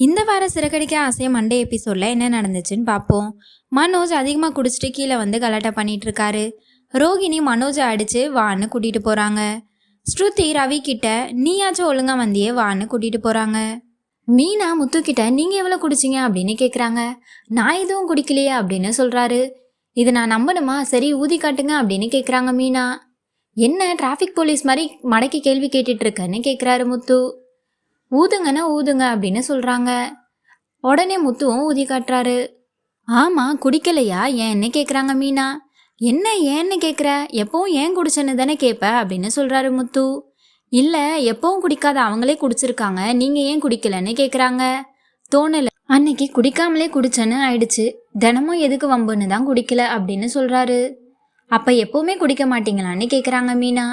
இந்த வார சிறகடிக்க ஆசை மண்டே எபிசோட்ல என்ன நடந்துச்சுன்னு பார்ப்போம். மனோஜ் அதிகமாக குடிச்சிட்டு கீழே வந்து கலாட்டா பண்ணிட்டு இருக்காரு. ரோகிணி மனோஜை அடிச்சு வான்னு கூட்டிட்டு போறாங்க. ஸ்ருதி ரவி கிட்ட நீயாச்சும் ஒழுங்கா வந்தியே வான்னு கூட்டிட்டு போறாங்க. மீனா முத்து கிட்ட நீங்க எவ்வளவு குடிச்சிங்க அப்படின்னு கேக்குறாங்க. நான் எதுவும் குடிக்கலையே அப்படின்னு சொல்றாரு. இது நான் நம்பணுமா? சரி ஊதி காட்டுங்க அப்படின்னு கேக்குறாங்க மீனா. என்ன டிராஃபிக் போலீஸ் மாதிரி மடக்கி கேள்வி கேட்டுட்டு இருக்கன்னு கேக்குறாரு முத்து. ஊதுங்கன்னா ஊதுங்க அப்படின்னு சொல்றாங்க. உடனே முத்துவும் ஊதி காட்டுறாரு. ஆமா குடிக்கலையா ஏன்னு கேக்குறாங்க மீனா. என்ன ஏன்னு கேக்குற, எப்பவும் ஏன் குடிச்சேன்னு தானே கேட்ப அப்படின்னு சொல்றாரு முத்து. இல்ல எப்பவும் குடிக்காத அவங்களே குடிச்சிருக்காங்க, நீங்க ஏன் குடிக்கலன்னு கேக்குறாங்க. தோணல, அன்னைக்கு குடிக்காமலே குடிச்சேன்னு ஆயிடுச்சு, தினமும் எதுக்கு வம்புன்னு தான் குடிக்கல அப்படின்னு சொல்றாரு. அப்ப எப்பவுமே குடிக்க மாட்டீங்களான்னு கேக்குறாங்க மீனா.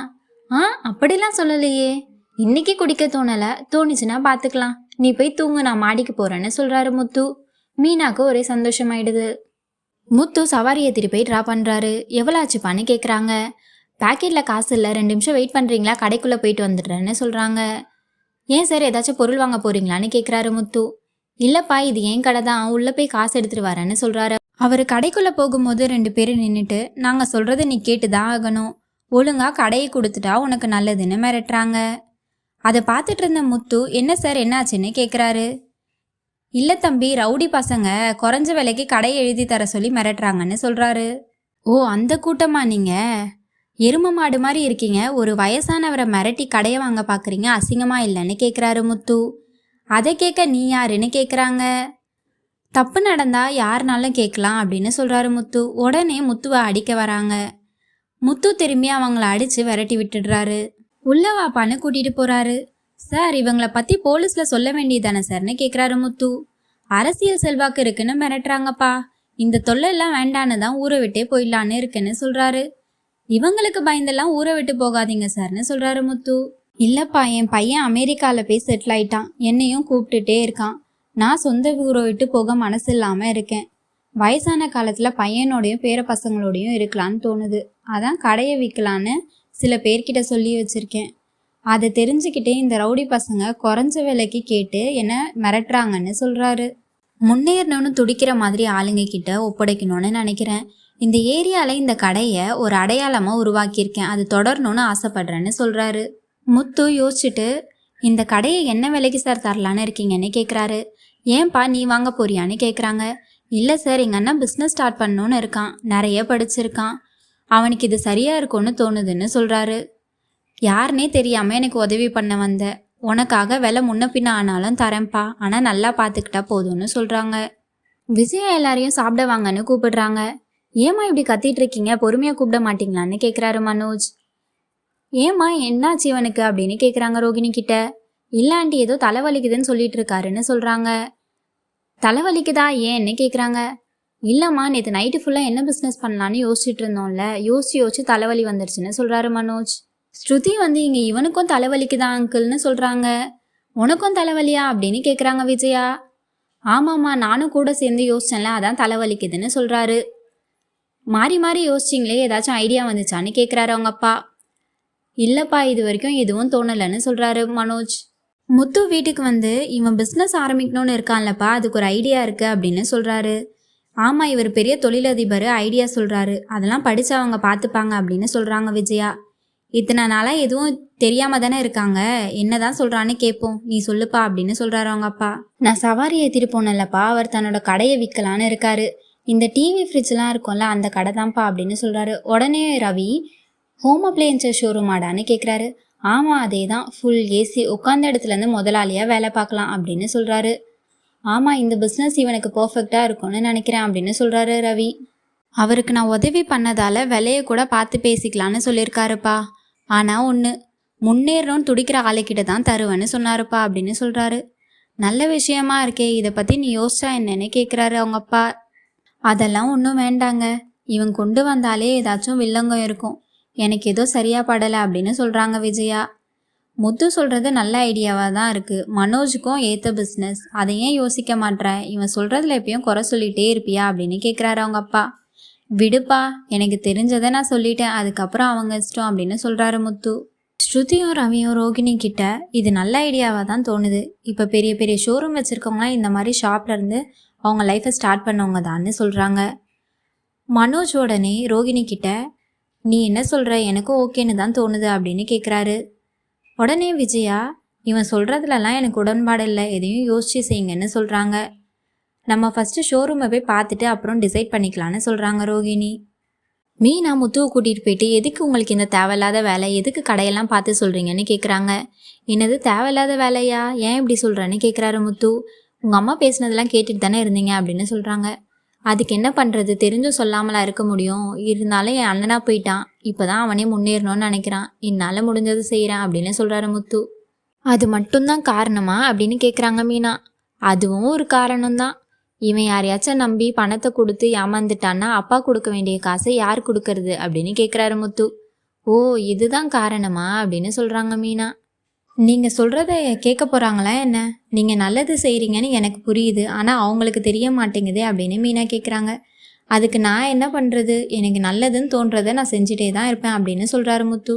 அப்படிலாம் சொல்லலையே, இன்னைக்கு குடிக்க தோணல, தோணுச்சுன்னா பாத்துக்கலாம், நீ போய் தூங்கு, நான் மாடிக்கு போறேன்னு சொல்றாரு முத்து. மீனாக்கு ஒரே சந்தோஷமாயிடுது. முத்து சவாரி ஏற்றிட்டு போய் ட்ரா பண்ணுறாரு. எவ்வளோ ஆச்சுப்பான்னு கேட்குறாங்க. பேக்கெட்டில் காசு இல்லை, 2 நிமிஷம் வெயிட் பண்ணுறீங்களா, கடைக்குள்ளே போயிட்டு வந்துடுறேன்னு சொல்கிறாங்க. ஏன் சார் ஏதாச்சும் பொருள் வாங்க போகிறீங்களான்னு கேட்குறாரு முத்து. இல்லைப்பா இது ஏன் கடை தான், உள்ளே போய் காசு எடுத்துகிட்டு வரேன்னு சொல்கிறாரு. அவர் கடைக்குள்ளே போகும்போது 2 பேரும் நின்றுட்டு நாங்கள் சொல்கிறத நீ கேட்டு தான் ஆகணும், ஒழுங்காக கடையை கொடுத்துட்டா உனக்கு நல்லதுன்னு மிரட்டுறாங்க. அதை பார்த்துட்டு இருந்த முத்து என்ன சார் என்னாச்சுன்னு கேட்குறாரு. இல்லை தம்பி, ரவுடி பசங்க குறைஞ்ச விலைக்கு கடையை எழுதி தர சொல்லி மிரட்டுறாங்கன்னு சொல்கிறாரு. ஓ அந்த கூட்டமா நீங்கள்? எரும மாடு மாதிரி இருக்கீங்க, ஒரு வயசானவரை மிரட்டி கடையை வாங்க பார்க்குறீங்க, அசிங்கமா இல்லைன்னு கேட்குறாரு முத்து. அதை கேட்க நீ யாருன்னு கேட்குறாங்க. தப்பு நடந்தா யாருனாலும் கேட்கலாம் அப்படின்னு சொல்கிறாரு முத்து. உடனே முத்துவை அடிக்க வராங்க. முத்து திரும்பி அவங்கள அடித்து விரட்டி விட்டுடுறாரு. உள்ள வாப்பான்னு கூட்டிகிட்டு போகிறாரு. சார் இவங்கள பற்றி போலீஸில் சொல்ல வேண்டியதானே சார்னு கேட்குறாரு முத்து. அரசியல் செல்வாக்கு இருக்குன்னு மிரட்டுறாங்கப்பா, இந்த தொல்லையெல்லாம் வேண்டான்னு தான் ஊரை விட்டே போயிடலான்னு இருக்குன்னு சொல்கிறாரு. இவங்களுக்கு பயந்தெல்லாம் ஊரை விட்டு போகாதீங்க சார்னு சொல்கிறாரு முத்து. இல்லைப்பா என் பையன் அமெரிக்காவில் போய் செட்டில் ஆயிட்டான், என்னையும் கூப்பிட்டுட்டே இருக்கான், நான் சொந்த ஊரை விட்டு போக மனசு இல்லாமல் இருக்கேன், வயசான காலத்தில் பையனோடையும் பேர பசங்களோடையும் இருக்கலான்னு தோணுது, அதான் கடையை விற்கலான்னு சில பேர்கிட்ட சொல்லி வச்சுருக்கேன், அதை தெரிஞ்சுக்கிட்டே இந்த ரவுடி பசங்க குறைஞ்ச விலைக்கு கேட்டு என்ன மிரட்டுறாங்கன்னு சொல்கிறாரு. முன்னேறணும்னு துடிக்கிற மாதிரி ஆளுங்க கிட்ட ஒப்படைக்கணும்னு நினைக்கிறேன், இந்த ஏரியாவில் இந்த கடையை ஒரு அடையாளமாக உருவாக்கியிருக்கேன், அது தொடரணும்னு ஆசைப்படுறேன்னு சொல்கிறாரு. முத்து யோசிச்சுட்டு இந்த கடையை என்ன விலைக்கு சார் தரலான்னு இருக்கீங்கன்னு கேட்குறாரு. ஏன்பா நீ வாங்க போறியான்னு கேட்குறாங்க. இல்லை சார் எங்கள் அண்ணன் பிஸ்னஸ் ஸ்டார்ட் பண்ணணுன்னு இருக்கான், நிறைய படிச்சிருக்கான், அவனுக்கு இது சரியாக இருக்கும்னு தோணுதுன்னு சொல்கிறாரு. யாருன்னே தெரியாமல் எனக்கு உதவி பண்ண வந்த, உனக்காக விலை முன்ன பின்ன ஆனாலும் தரேன்ப்பா, ஆனால் நல்லா பார்த்துக்கிட்டா போதும்னு சொல்கிறாங்க. விஜயா எல்லாரையும் சாப்பிட வாங்கன்னு கூப்பிடுறாங்க. ஏம்மா இப்படி கத்திட்டு இருக்கீங்க, பொறுமையாக கூப்பிட மாட்டீங்களான்னு கேட்குறாரு மனோஜ். ஏம்மா என்னாச்சு இவனுக்கு அப்படின்னு கேட்குறாங்க ரோகிணி கிட்ட. இல்லை ஆண்டி ஏதோ தலைவலிக்குதுன்னு சொல்லிட்டு இருக்காருன்னு சொல்கிறாங்க. தலைவலிக்குதா ஏன்னு கேட்குறாங்க. இல்லைம்மா நேற்று நைட்டு ஃபுல்லாக என்ன பிஸ்னஸ் பண்ணலான்னு யோசிச்சுட்டு இருந்தோம்ல, யோசிச்சு தலைவலி வந்துருச்சுன்னு சொல்கிறாரு மனோஜ். ஸ்ருதி வந்து இங்கே இவனுக்கும் தலைவலிக்குதா அங்கிள்னு சொல்கிறாங்க. உனக்கும் தலைவலியா அப்படின்னு கேட்குறாங்க விஜயா. ஆமாம்மா நானும் கூட சேர்ந்து யோசிச்சேன்ல, அதான் தலைவலிக்குதுன்னு சொல்கிறாரு. மாறி மாறி யோசிச்சிங்களே, ஏதாச்சும் ஐடியா வந்துச்சான்னு கேட்குறாரு அவங்க அப்பா. இல்லைப்பா இது வரைக்கும் எதுவும் தோணலைன்னு சொல்கிறாரு மனோஜ். முத்து வீட்டுக்கு வந்து இவன் பிஸ்னஸ் ஆரம்பிக்கணும்னு இருக்கான்லப்பா, அதுக்கு ஒரு ஐடியா இருக்குது அப்படின்னு சொல்கிறாரு. ஆமாம் இவர் பெரிய தொழிலதிபர், ஐடியா சொல்கிறாரு, அதெல்லாம் படித்து அவங்க பார்த்துப்பாங்க அப்படின்னு சொல்கிறாங்க விஜயா. இத்தனை நாளாக எதுவும் தெரியாமல் தானே இருக்காங்க, என்ன தான் சொல்கிறான்னு கேட்போம், நீ சொல்லுப்பா அப்படின்னு சொல்கிறாரு அவங்க அப்பா. நான் சவாரி ஏற்றிட்டு போனேன்லப்பா, அவர் தன்னோட கடையை விற்கலான்னு இருக்காரு, இந்த டிவி ஃப்ரிட்ஜ்லாம் இருக்கும்ல அந்த கடை தான்ப்பா அப்படின்னு சொல்கிறாரு. உடனே ரவி ஹோம் அப்ளையன்சஸ் ஷோரூம் ஆடான்னு கேட்குறாரு. ஆமாம் அதே தான், ஃபுல் ஏசி, உட்காந்த இடத்துலேருந்து முதலாளியாக வேலை பார்க்கலாம் அப்படின்னு சொல்கிறாரு. ஆமாம் இந்த பிஸ்னஸ் இவனுக்கு பர்ஃபெக்டாக இருக்கும்னு நினைக்கிறேன் அப்படின்னு சொல்கிறாரு ரவி. அவருக்கு நான் உதவி பண்ணதால் விலையை கூட பார்த்து பேசிக்கலான்னு சொல்லியிருக்காருப்பா, ஆனால் ஒன்று முன்னேறணும்னு துடிக்கிற ஆளுக்கிட்ட தான் தருவேன்னு சொன்னாருப்பா அப்படின்னு சொல்கிறாரு. நல்ல விஷயமா இருக்கே, இதை பற்றி நீ யோசிச்சா என்னன்னு கேட்குறாரு அவங்க அப்பா. அதெல்லாம் ஒன்றும் வேண்டாங்க, இவன் கொண்டு வந்தாலே ஏதாச்சும் வில்லங்கம் இருக்கும், எனக்கு ஏதோ சரியாக படலை அப்படின்னு சொல்கிறாங்க விஜயா. முத்து சொல்கிறது நல்ல ஐடியாவாக தான் இருக்குது, மனோஜுக்கும் ஏற்ற பிஸ்னஸ், அதை ஏன் யோசிக்க மாட்டேறேன், இவன் சொல்கிறதுல எப்பயும் குறை சொல்லிகிட்டே இருப்பியா அப்படின்னு கேட்குறாரு அவங்க அப்பா. விடுப்பா எனக்கு தெரிஞ்சதை நான் சொல்லிட்டேன், அதுக்கப்புறம் அவங்க இஷ்டம் அப்படின்னு சொல்கிறாரு முத்து. ஸ்ருதியும் ரவியும் ரோகிணி கிட்ட இது நல்ல ஐடியாவாக தான் தோணுது. இப்போ பெரிய பெரிய ஷோரூம் வச்சுருக்கவங்களாம் இந்த மாதிரி ஷாப்லேருந்து அவங்க லைஃப்பை ஸ்டார்ட் பண்ணவங்க தான்னு சொல்கிறாங்க. மனோஜ் உடனே ரோகிணி கிட்ட நீ என்ன சொல்கிற, எனக்கும் ஓகேன்னு தான் தோணுது அப்படின்னு கேட்குறாரு. உடனே விஜயா இவன் சொல்கிறதுலலாம் எனக்கு உடன்பாடு இல்லை, எதையும் யோசிச்சு செய்யுங்கன்னு சொல்கிறாங்க. நம்ம ஃபஸ்ட்டு ஷோரூமை போய் பார்த்துட்டு அப்புறம் டிசைட் பண்ணிக்கலான்னு சொல்கிறாங்க ரோகிணி. மீனா முத்துவை கூட்டிகிட்டு போயிட்டு எதுக்கு உங்களுக்கு இந்த தேவையில்லாத வேலை, எதுக்கு கடையெல்லாம் பார்த்து சொல்கிறீங்கன்னு கேட்குறாங்க. என்னது தேவையில்லாத வேலையா, ஏன் இப்படி சொல்கிறேன்னு கேட்குறாரு முத்து. உங்கள் அம்மா பேசுனதெல்லாம் கேட்டுட்டு தானே இருந்தீங்க அப்படின்னு சொல்கிறாங்க. அதுக்கு என்ன பண்ணுறது, தெரிஞ்சும் சொல்லாமலாம் இருக்க முடியும், இருந்தாலும் என் அண்ணனா போயிட்டான், இப்போ தான் அவனே முன்னேறணும்னு நினைக்கிறான், என்னால் முடிஞ்சது செய்கிறேன் அப்படின்னு சொல்கிறாரு முத்து. அது மட்டும்தான் காரணமா அப்படின்னு கேட்குறாங்க மீனா. அதுவும் ஒரு காரணம்தான். இவன் யாரையாச்சும் நம்பி பணத்தை கொடுத்து ஏமாந்துட்டான்னா அப்பா கொடுக்க வேண்டிய காசை யார் கொடுக்கறது அப்படின்னு கேட்குறாரு முத்து. ஓ இதுதான் காரணமா அப்படின்னு சொல்கிறாங்க மீனா. நீங்கள் சொல்கிறத கேட்க போகிறாங்களா என்ன, நீங்கள் நல்லது செய்கிறீங்கன்னு எனக்கு புரியுது, ஆனால் அவங்களுக்கு தெரிய மாட்டேங்குதே அப்படின்னு மீனா கேட்குறாங்க. அதுக்கு நான் என்ன பண்ணுறது, எனக்கு நல்லதுன்னு தோன்றதை நான் செஞ்சுட்டே தான் இருப்பேன் அப்படின்னு சொல்கிறாரு முத்து.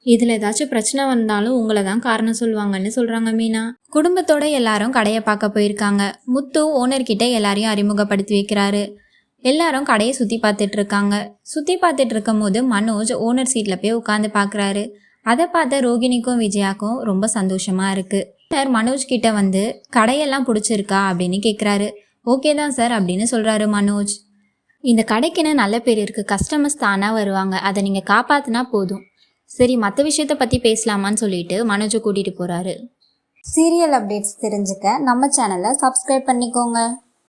இதில் ஏதாச்சும் பிரச்சனை வந்தாலும் உங்களை தான் காரணம் சொல்லுவாங்கன்னு சொல்கிறாங்க மீனா. குடும்பத்தோட எல்லாரும் கடையை பார்க்க போயிருக்காங்க. முத்து ஓனர்கிட்ட எல்லாரையும் அறிமுகப்படுத்தி வைக்கிறாரு. எல்லாரும் கடையை சுற்றி பார்த்துட்டு இருக்காங்க. சுற்றி பார்த்துட்டு இருக்கும் போது மனோஜ் ஓனர் சீட்டில் போய் உட்காந்து பார்க்குறாரு. அதை பார்த்த ரோகிணிக்கும் விஜயாக்கும் ரொம்ப சந்தோஷமாக இருக்குது. மனோஜ் கிட்ட வந்து கடையெல்லாம் பிடிச்சிருக்கா அப்படின்னு கேட்குறாரு. ஓகே தான் சார் அப்படின்னு சொல்கிறாரு மனோஜ். இந்த கடைக்குன்னு நல்ல பேர் இருக்குது, கஸ்டமர்ஸ் தானாக வருவாங்க, அதை நீங்கள் காப்பாற்றினா போதும். சரி மற்ற விஷயத்தை பற்றி பேசலாமான்னு சொல்லிட்டு மனோஜை கூட்டிகிட்டு போகிறாரு. சீரியல் அப்டேட்ஸ் தெரிஞ்சுக்க நம்ம சேனலை சப்ஸ்கிரைப் பண்ணிக்கோங்க.